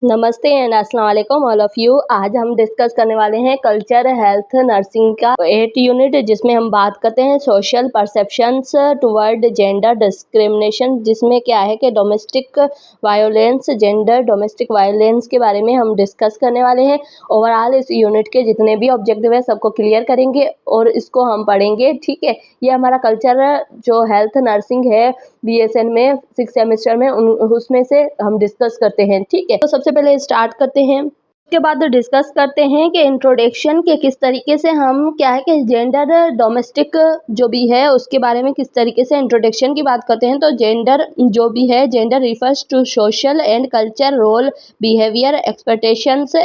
नमस्ते एंड अस्सलाम वालेकुम ऑल ऑफ यू। आज हम डिस्कस करने वाले हैं कल्चर हेल्थ नर्सिंग का 8 यूनिट, जिसमें हम बात करते हैं social perceptions toward gender discrimination, जिसमें क्या है कि domestic violence, gender domestic violence के बारे में हम डिस्कस करने वाले हैं। ओवरऑल इस यूनिट के जितने भी ऑब्जेक्टिव है सबको क्लियर करेंगे और इसको हम पढ़ेंगे। ठीक है, ये हमारा कल्चर जो हेल्थ नर्सिंग है BSN में 6 सेमेस्टर में उसमें से हम डिस्कस करते हैं। ठीक है, तो सबसे पहले स्टार्ट करते हैं, उसके बाद डिस्कस करते हैं कि इंट्रोडक्शन के किस तरीके से हम क्या है कि जेंडर डोमेस्टिक जो भी है उसके बारे में किस तरीके से इंट्रोडक्शन की बात करते हैं। तो जेंडर जो भी है, gender refers to social and culture role, behaviour, expectations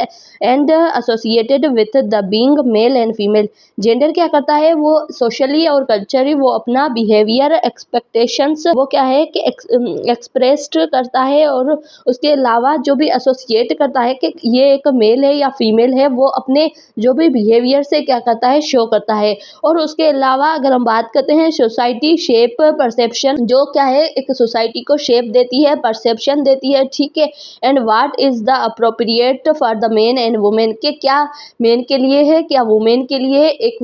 and associated with the being male and female. Gender क्या करता है, वो सोशली और कल्चरली वो अपना बिहेवियर, एक्सपेक्टेशंस वो क्या है कि एक्सप्रेस्ड करता है, और उसके अलावा जो भी एसोसिएट करता है कि ये एक मेल है या फीमेल है, वो अपने जो भी बिहेवियर से क्या करता है, शो करता है। और उसके अलावा अगर हम बात करते हैं सोसाइटी शेप परसेप्शन, जो क्या है एक सोसाइटी को शेप देती है, परसेप्शन देती है। ठीक है, and what is the appropriate for the main and women, के क्या मेन के लिए है, क्या वुमेन के लिए, एक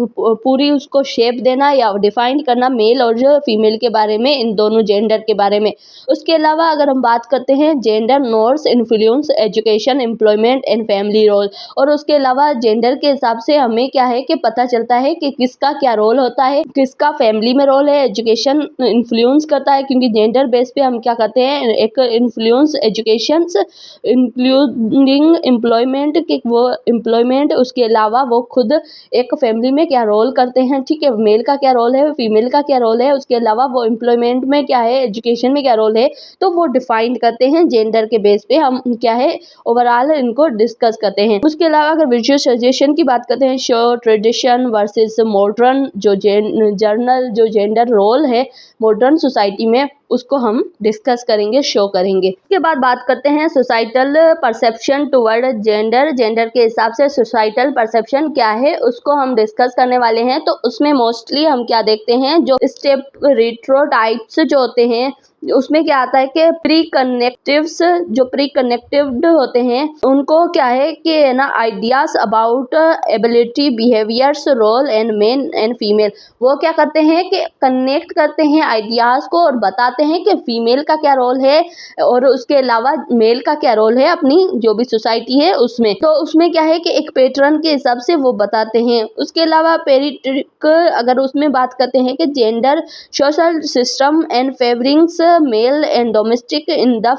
पूरी उसको शेप देना या डिफाइन करना मेल और जो फीमेल के बारे में, इन दोनों जेंडर के बारे में। उसके अलावा अगर हम बात करते हैं gender norms influence education, employment and family role, और उसके अलावा जेंडर के हिसाब से हमें क्या है कि पता चलता है कि किसका क्या रोल होता है, किसका फैमिली में रोल है, एजुकेशन इन्फ्लुएंस करता है, क्योंकि जेंडर बेस पे हम क्या करते हैं, एक इन्फ्लुएंस एजुकेशन इंक्लूडिंग एम्प्लॉयमेंट के वो एम्प्लॉयमेंट, उसके अलावा वो खुद एक फैमिली में क्या रोल करते हैं। ठीक है, मेल का क्या रोल है, फीमेल का क्या रोल है, उसके अलावा वो एम्प्लॉयमेंट में क्या है, एजुकेशन में क्या रोल है, तो वो डिफाइन करते हैं जेंडर के बेस पे। हम क्या है ओवरऑल इनको डिस्कस करते हैं। उसके अलावा अगर विजुअल सजेशन की बात करते हैं, शो ट्रेडिशन वर्सेस मॉडर्न, जो जर्नल जो जेंडर रोल है मॉडर्न सोसाइटी में, उसको हम डिस्कस करेंगे, शो करेंगे। उसके बाद बात करते हैं societal perception toward gender, gender के हिसाब से सोसाइटल परसेप्शन क्या है उसको हम डिस्कस करने वाले हैं। तो उसमें मोस्टली हम क्या देखते हैं, जो स्टेरियोटाइप्स जो होते हैं उसमें क्या आता है कि प्री कनेक्टिव्स, जो प्री कनेक्टिव्ड होते हैं उनको क्या है कि ना ideas about ability, behaviours, role and men and female, वो क्या करते हैं कि कनेक्ट करते हैं आइडियाज को और बताते हैं कि फीमेल का क्या रोल है और उसके अलावा मेल का क्या रोल है अपनी जो भी सोसाइटी है उसमें। तो उसमें क्या है कि एक पैटर्न के हिसाब से वो बताते हैं। उसके अलावा पेरिट्रिक, अगर उसमें बात करते हैं कि gender social system and favourings male and domestic in the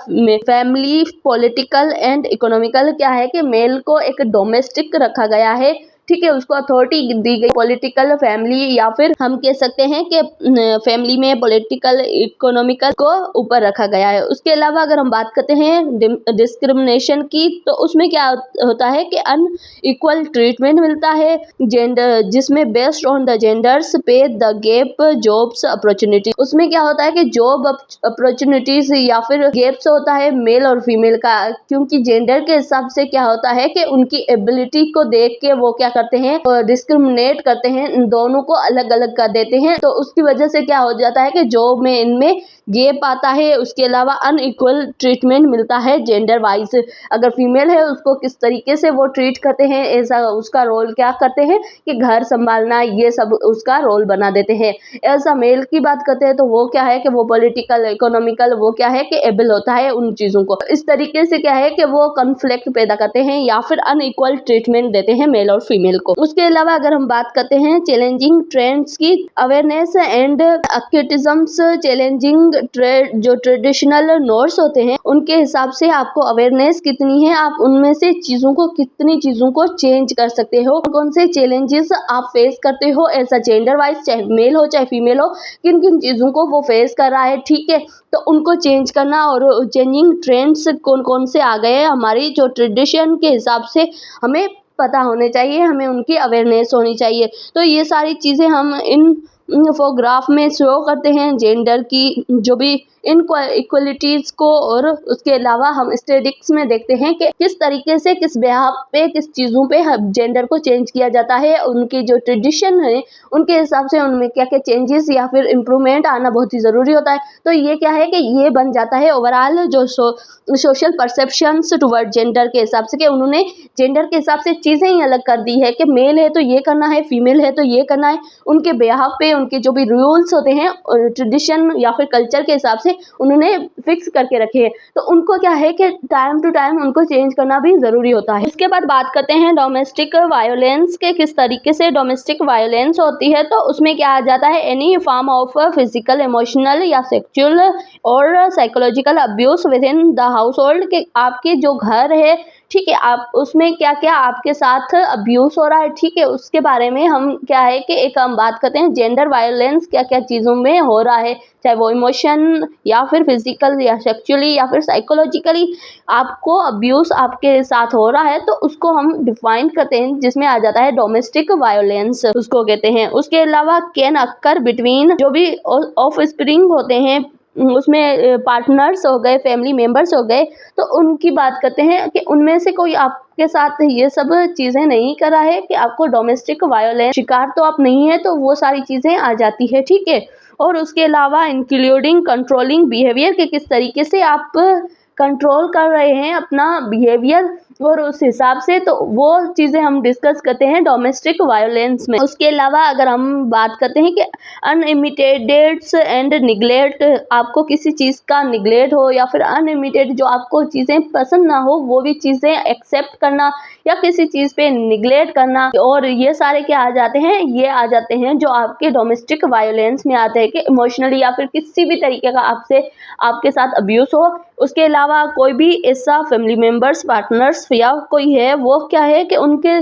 family, political and economical, क्या है कि मेल को एक डोमेस्टिक रखा गया है। ठीक है, उसको अथॉरिटी दी गई पॉलिटिकल, फैमिली, या फिर हम कह सकते हैं कि फैमिली में पॉलिटिकल, इकोनॉमिकल को ऊपर रखा गया है। उसके अलावा अगर हम बात करते हैं डिस्क्रिमिनेशन की, तो उसमें क्या होता है कि अनइक्वल ट्रीटमेंट मिलता है जेंडर, जिसमें बेस्ड ऑन द जेंडर्स पे द गैप जॉब्स अपॉर्चुनिटी। उसमें क्या होता है कि जॉब अपॉर्चुनिटीज या फिर गैप्स होता है मेल और फीमेल का, क्योंकि जेंडर के हिसाब से क्या होता है कि उनकी एबिलिटी को देख के वो क्या करते हैं, डिस्क्रिमिनेट करते हैं, इन दोनों को अलग अलग कर देते हैं। तो उसकी वजह से क्या हो जाता है कि जॉब में इनमें गैप आता है। उसके अलावा अनइक्वल ट्रीटमेंट मिलता है जेंडर वाइज। अगर फीमेल है उसको किस तरीके से वो ट्रीट करते हैं, ऐसा उसका रोल क्या करते हैं कि घर संभालना, ये सब उसका रोल बना देते हैं। ऐसा मेल की बात करते हैं तो वो क्या है कि वो पॉलिटिकल, इकोनॉमिकल, वो क्या है कि एबल होता है उन चीजों को। इस तरीके से क्या है कि वो कॉन्फ्लिक्ट पैदा करते हैं या फिर अनइक्वल ट्रीटमेंट देते हैं मेल और फीमेल को। उसके अलावा अगर हम बात करते हैं चैलेंजिंग ट्रेंड्स की, अवेयरनेस एंड एक्टिविज्म्स, चैलेंजिंग जो ट्रेडिशनल नॉर्म्स होते हैं उनके हिसाब से आपको अवेयरनेस कितनी है, आप उनमें से चीजों को, कितनी चीजों को चेंज कर सकते हो, कौन से चैलेंजेस आप फेस करते हो, ऐसा जेंडर वाइज, चाहे मेल हो चाहे फीमेल हो, किन किन चीजों को वो फेस कर रहा है। ठीक है, तो उनको चेंज करना, और चेंजिंग ट्रेंड्स कौन कौन से आ गए हैं हमारी जो ट्रेडिशन के हिसाब से हमें पता होने चाहिए, हमें उनकी अवेयरनेस होनी चाहिए। तो ये सारी चीज़ें हम इन इंफोग्राफ में शो करते हैं, जेंडर की जो भी इन इक्वलिटीज़ को, और उसके अलावा हम स्टैटिस्टिक्स में देखते हैं कि किस तरीके से, किस बिहाफ पे, किस चीज़ों पे जेंडर को चेंज किया जाता है, उनकी जो ट्रेडिशन है उनके हिसाब से उनमें क्या क्या चेंजेस या फिर इम्प्रूवमेंट आना बहुत ही ज़रूरी होता है। तो ये क्या है कि ये बन जाता है ओवरऑल जो सोशल परसेप्शंस टुवर्ड जेंडर के हिसाब से, कि उन्होंने जेंडर के हिसाब से चीज़ें ही अलग कर दी है कि मेल है तो ये करना है, फीमेल है तो ये करना है। उनके बिहाफ पे उनके जो भी रूल्स होते हैं ट्रेडिशन या फिर कल्चर के हिसाब से उन्होंने फिक्स करके रखे हैं, तो उनको क्या है कि टाइम टू टाइम उनको चेंज करना भी ज़रूरी होता है। इसके बाद बात करते हैं डोमेस्टिक वायोलेंस के, किस तरीके से डोमेस्टिक वायोलेंस होती है। तो उसमें क्या आ जाता है, any form of physical, emotional या सेक्सुअल और psychological abuse with in the house hold, के आपके जो घर है, ठीक है, आप उसमें क्या क्या आपके साथ अब्यूज हो रहा है, ठीक है, उसके बारे में हम क्या है कि एक हम बात करते हैं जेंडर वायलेंस क्या क्या चीज़ों में हो रहा है, चाहे वो इमोशन या फिर फिजिकल या सेक्सुअली या फिर साइकोलॉजिकली आपको अब्यूज आपके साथ हो रहा है, तो उसको हम डिफाइन करते हैं, जिसमें आ जाता है डोमेस्टिक वायलेंस उसको कहते हैं। उसके अलावा कैन अक्कर बिटवीन जो भी ऑफ स्प्रिंग होते हैं, उसमें पार्टनर्स हो गए, फैमिली मेंबर्स हो गए, तो उनकी बात करते हैं कि उनमें से कोई आपके साथ ये सब चीज़ें नहीं करा है कि आपको डोमेस्टिक वायलेंस शिकार तो आप नहीं है, तो वो सारी चीज़ें आ जाती है, ठीक है। और उसके अलावा इंक्लूडिंग कंट्रोलिंग बिहेवियर, के किस तरीके से आप कंट्रोल कर रहे हैं अपना बिहेवियर, और उस हिसाब से, तो वो चीज़ें हम डिस्कस करते हैं डोमेस्टिक वायलेंस में। उसके अलावा अगर हम बात करते हैं कि अनइमिटेडेड्स एंड निगलेक्ट, आपको किसी चीज़ का निगलेक्ट हो या फिर अनइमिटेड जो आपको चीज़ें पसंद ना हो वो भी चीज़ें एक्सेप्ट करना, या किसी चीज़ पे निगलेक्ट करना, और ये सारे क्या आ जाते हैं, ये आ जाते हैं जो आपके डोमेस्टिक वायलेंस में आते हैं, कि इमोशनली या फिर किसी भी तरीके का आपके साथ अब्यूज हो। उसके अलावा कोई भी ऐसा फैमिली मेंबर्स, पार्टनर्स या कोई है, वो क्या है कि उनके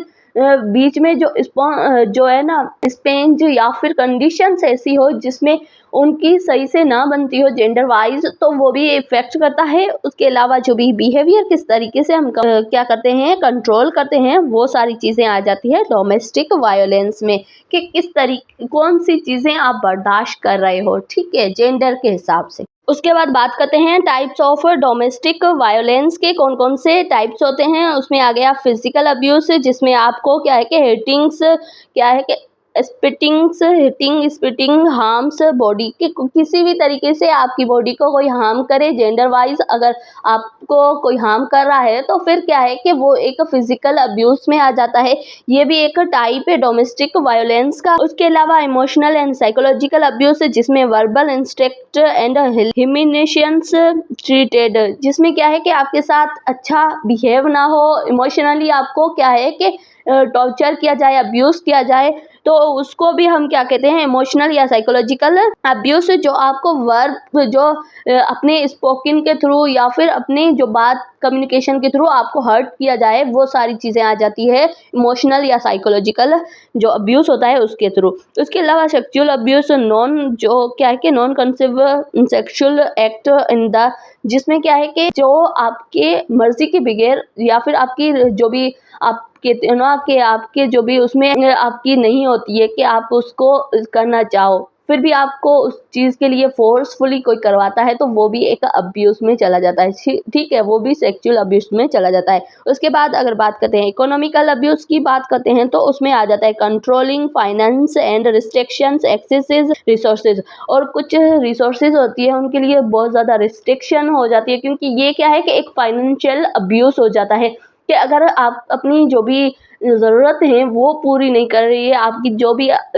बीच में जो है ना स्पेंज या फिर कंडीशंस ऐसी हो जिसमें उनकी सही से ना बनती हो जेंडर वाइज, तो वो भी इफेक्ट करता है। उसके अलावा जो भी बिहेवियर किस तरीके से हम क्या करते हैं, कंट्रोल करते हैं, वो सारी चीज़ें आ जाती है डोमेस्टिक वायलेंस में, कि किस तरीके कौन सी चीज़ें आप बर्दाश्त कर रहे हो, ठीक है, जेंडर के हिसाब से। उसके बाद बात करते हैं टाइप्स ऑफ डोमेस्टिक वायलेंस के, कौन कौन से टाइप्स होते हैं। उसमें आ गया फिजिकल अब्यूज, जिसमें आपको क्या है कि हिटिंग्स, क्या है कि स्पिटिंग्स, हिटिंग, स्पिटिंग, हार्म्स बॉडी के, किसी भी तरीके से आपकी बॉडी को कोई हार्म करे जेंडर वाइज, अगर आपको कोई हार्म कर रहा है तो फिर क्या है कि वो एक फिजिकल अब्यूज में आ जाता है। ये भी एक टाइप है डोमेस्टिक वायलेंस का। उसके अलावा इमोशनल एंड साइकोलॉजिकल अब्यूज, जिसमें verbal, instruct and humiliations treated, जिसमें क्या है कि आपके साथ अच्छा बिहेव ना हो, इमोशनली आपको क्या है कि टॉर्चर किया जाए, अब्यूज किया जाए, तो उसको भी हम क्या कहते हैं, इमोशनल या साइकोलॉजिकल अब्यूज। जो आपको वर्ब जो अपने स्पोकन के थ्रू या फिर अपनी जो बात कम्युनिकेशन के थ्रू आपको हर्ट किया जाए, वो सारी चीज़ें आ जाती है इमोशनल या साइकोलॉजिकल जो अब्यूज़ होता है उसके थ्रू। उसके अलावा सेक्सुअल अब्यूज़, जो क्या है कि non consent sexual act in the, जिसमें क्या है कि जो आपके मर्जी के बगैर या फिर आपकी जो भी आपके ना कि आपके जो भी उसमें आपकी नहीं होती है कि आप उसको करना चाहो, फिर भी आपको उस चीज़ के लिए फोर्सफुली कोई करवाता है, तो वो भी एक अब्यूज़ में चला जाता है, ठीक है, वो भी सेक्सुअल अब्यूज़ में चला जाता है। उसके बाद अगर बात करते हैं इकोनॉमिकल अब्यूज़ की बात करते हैं, तो उसमें आ जाता है controlling finance and restrictions excessive resources, और कुछ रिसोर्सेज होती है उनके लिए बहुत ज़्यादा रिस्ट्रिक्शन हो जाती है, क्योंकि ये क्या है कि एक फाइनेंशियल अब्यूज़ हो जाता है, कि अगर आप अपनी जो भी ज़रूरत है वो पूरी नहीं कर रही है, आपकी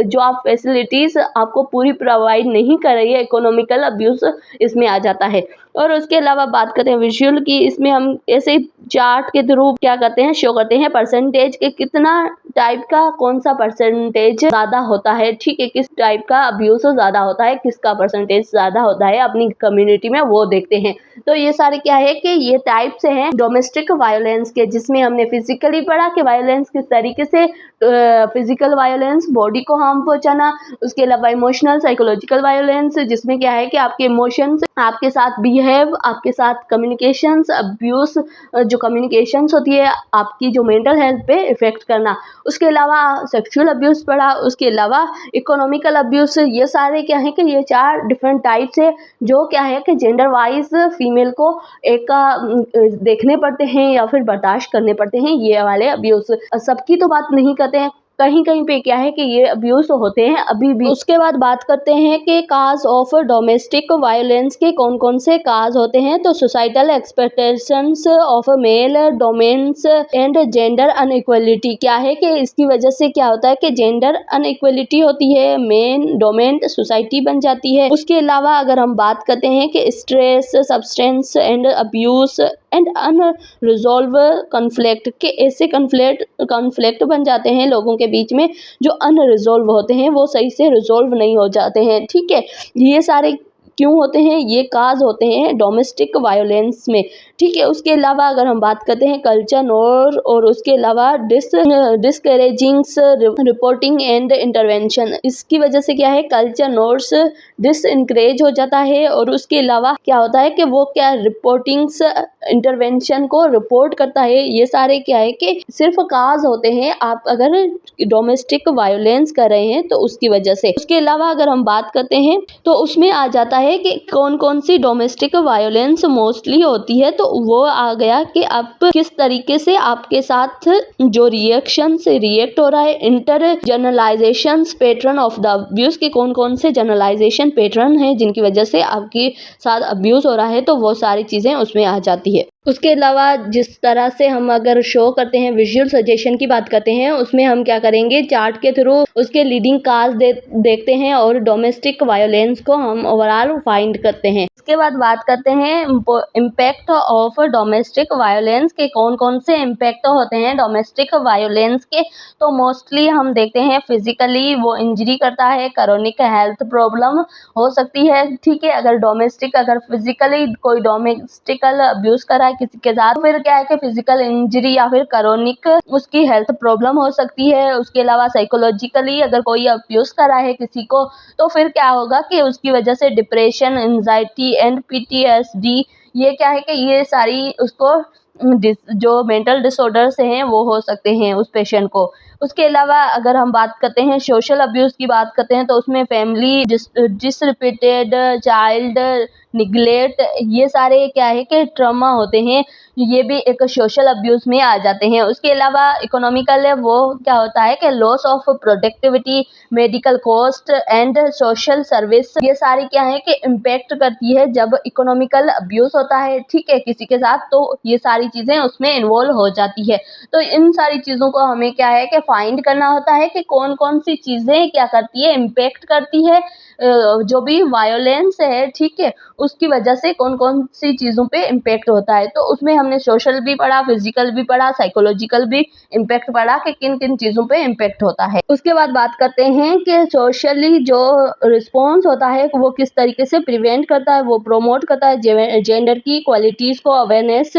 जो आप फैसिलिटीज़ आपको पूरी प्रोवाइड नहीं कर रही है, इकोनॉमिकल अब्यूज़ इसमें आ जाता है। और उसके अलावा बात करते हैं विजुअल की, इसमें हम ऐसे चार्ट के थ्रू क्या करते हैं, शो करते हैं परसेंटेज के कितना टाइप का कौन सा परसेंटेज ज़्यादा होता है, ठीक है, किस टाइप का अब्यूज़ ज़्यादा होता है, किसका परसेंटेज ज़्यादा होता है अपनी कम्युनिटी में, वो देखते हैं। तो ये सारे क्या है कि ये टाइप्स हैं डोमेस्टिक वायलेंस के, जिसमें हमने फिजिकली पढ़ा कि वायलेंस किस तरीके से, फिजिकल वायलेंस बॉडी को हार्म पहुंचाना, उसके अलावा इमोशनल साइकोलॉजिकल वायलेंस, जिसमें क्या है कि आपके इमोशंस आपके साथ बिहेव, आपके साथ कम्युनिकेशंस अब्यूज, जो कम्युनिकेशंस होती है आपकी जो मेंटल हेल्थ पे इफेक्ट करना। उसके अलावा सेक्सुअल अब्यूज़ पढ़ा, उसके अलावा इकोनॉमिकल अब्यूज़, ये सारे क्या है कि ये 4 डिफरेंट टाइप्स है जो क्या है कि जेंडर वाइज फीमेल को एक देखने पड़ते हैं या फिर बर्दाश्त करने पड़ते हैं ये वाले अब्यूज़। सबकी तो बात नहीं करते हैं, कहीं कहीं पे क्या है कि ये अब्यूज़ होते हैं अभी भी। उसके बाद बात करते हैं कि काज ऑफ डोमेस्टिक वायलेंस के कौन कौन से काज होते हैं। तो societal expectations of male domains and gender inequality, क्या है कि इसकी वजह से क्या होता है कि जेंडर अनइक्वलिटी होती है, मेन डोमेन सोसाइटी बन जाती है। उसके अलावा अगर हम बात करते हैं कि stress, substance and abuse and unresolve conflict, के ऐसे कॉन्फ्लिक्ट बन जाते हैं लोगों के बीच में जो अनरिजॉल्व होते हैं, वो सही से रिजॉल्व नहीं हो जाते हैं। ठीक है, ये सारे क्यों होते हैं, ये काज होते हैं डोमेस्टिक वायलेंस में। ठीक है, उसके अलावा अगर हम बात करते हैं कल्चर नॉर्म और उसके अलावा डिस्करेजिंग्स रिपोर्टिंग एंड इंटरवेंशन, इसकी वजह से क्या है कल्चर नॉर्म्स डिसइनकरेज हो जाता है और उसके अलावा क्या होता है कि वो क्या रिपोर्टिंग्स इंटरवेंशन को रिपोर्ट करता है। ये सारे क्या है कि सिर्फ काज होते हैं आप अगर डोमेस्टिक वायलेंस कर रहे हैं तो उसकी वजह से। उसके अलावा अगर हम बात करते हैं तो उसमें आ जाता है कि कौन कौन सी डोमेस्टिक वायलेंस मोस्टली होती है, तो वो आ गया कि आप किस तरीके से आपके साथ जो रिएक्शन से रिएक्ट हो रहा है, inter generalisation pattern of the abuse के कौन कौन से जनरलाइजेशन पैटर्न है जिनकी वजह से आपके साथ अब्यूज हो रहा है, तो वो सारी चीजें उसमें आ जाती है। उसके अलावा जिस तरह से हम अगर शो करते हैं, विजुअल सजेशन की बात करते हैं, उसमें हम क्या करेंगे चार्ट के थ्रू उसके लीडिंग काज देखते हैं और डोमेस्टिक वायलेंस को हम ओवरऑल फाइंड करते हैं। इसके बाद बात करते हैं इम्पैक्ट ऑफ डोमेस्टिक वायलेंस के कौन कौन से इम्पैक्ट होते हैं डोमेस्टिक वायलेंस के। तो मोस्टली हम देखते हैं फिजिकली वो इंजरी करता है, क्रोनिक हेल्थ प्रॉब्लम हो सकती है। ठीक है, अगर फिजिकली कोई डोमेस्टिकल अब्यूज कर रहा है किसी के साथ, फिर क्या है कि फिजिकल इंजरी या फिर क्रोनिक उसकी हेल्थ प्रॉब्लम हो सकती है। उसके अलावा साइकोलॉजिकली अगर कोई अब्यूज कर रहा है किसी को, तो फिर क्या होगा कि उसकी वजह से डिप्रेशन, एंजाइटी एंड PTSD, ये क्या है कि ये सारी उसको जो मेंटल डिसऑर्डर्स हैं वो हो सकते हैं उस पेशेंट को। उसके अलावा अगर हम बात करते हैं सोशल अब्यूज़ की बात करते हैं, तो उसमें फैमिली डिसरिपीटेड, चाइल्ड निगलेक्ट, ये सारे क्या है कि ट्रॉमा होते हैं, ये भी एक सोशल अब्यूज़ में आ जाते हैं। उसके अलावा इकोनॉमिकल वो क्या होता है कि loss of productivity, medical cost and social service, ये सारी क्या है कि इम्पैक्ट करती है जब इकोनॉमिकल अब्यूज़ होता है, ठीक है, किसी के साथ, तो ये सारी चीज़ें उसमें इन्वॉल्व हो जाती है। तो इन सारी चीज़ों को हमें क्या है कि फाइंड करना होता है कि कौन कौन सी चीज़ें क्या करती है, इम्पैक्ट करती है जो भी वायलेंस है, ठीक है, उसकी वजह से कौन कौन सी चीज़ों पे इम्पैक्ट होता है। तो उसमें हमने सोशल भी पढ़ा, फिजिकल भी पढ़ा, साइकोलॉजिकल भी इम्पैक्ट पढ़ा कि किन किन चीज़ों पे इम्पैक्ट होता है। उसके बाद बात करते हैं कि सोशली जो रिस्पॉन्स होता है वो किस तरीके से प्रिवेंट करता है, वो प्रोमोट करता है जेंडर की क्वालिटीज़ को, अवेयरनेस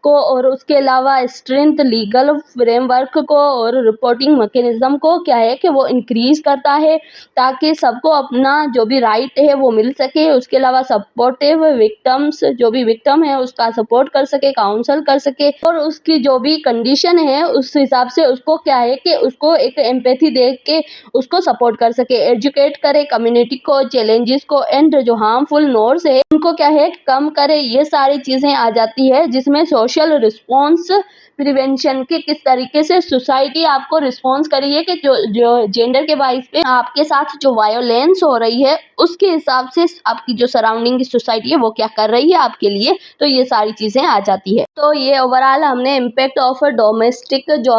को, और उसके अलावा स्ट्रेंथ, लीगल फ्रेमवर्क को और रिपोर्टिंग मैकेनिज्म को क्या है कि वो इंक्रीज करता है ताकि सबको अपना जो भी राइट है वो मिल सके। उसके अलावा सपोर्टिव विक्टिम्स, जो भी विक्टिम है उसका सपोर्ट कर सके, काउंसल कर सके, और उसकी जो भी कंडीशन है उस हिसाब से उसको क्या है कि उसको एक एम्पैथी दे के उसको सपोर्ट कर सके, एजुकेट करे कम्युनिटी को, चैलेंजेस को एंड जो हार्मफुल नॉर्म्स है उनको क्या है कम करे। ये सारी चीज़ें आ जाती है जिसमें सोशल रिस्पॉन्स प्रिवेंशन के किस तरीके से सोसाइटी आपको रिस्पॉन्स कर रही है कि जो जेंडर के वाइज पे आपके साथ जो वायोलेंस हो रही है उसके हिसाब से आपकी जो सराउंडिंग की सोसाइटी है वो क्या कर रही है आपके लिए, तो ये सारी चीज़ें आ जाती है। तो ये ओवरऑल हमने इम्पैक्ट ऑफ डोमेस्टिक जो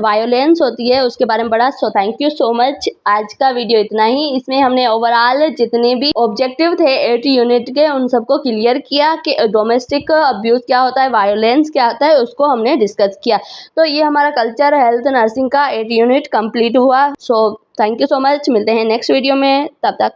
वायोलेंस होती है उसके बारे में पढ़ा। So thank you so much. आज का वीडियो इतना ही, इसमें हमने ओवरऑल जितने भी ऑब्जेक्टिव थे 8 यूनिट के उन सबको क्लियर किया कि डोमेस्टिक अब्यूज़ क्या होता है, वायोलेंस क्या होता है, उसको हमने डिस्कस किया। तो ये हमारा कल्चर हेल्थ नर्सिंग का 8 यूनिट कंप्लीट हुआ। So thank you so much. मिलते हैं नेक्स्ट वीडियो में, तब तक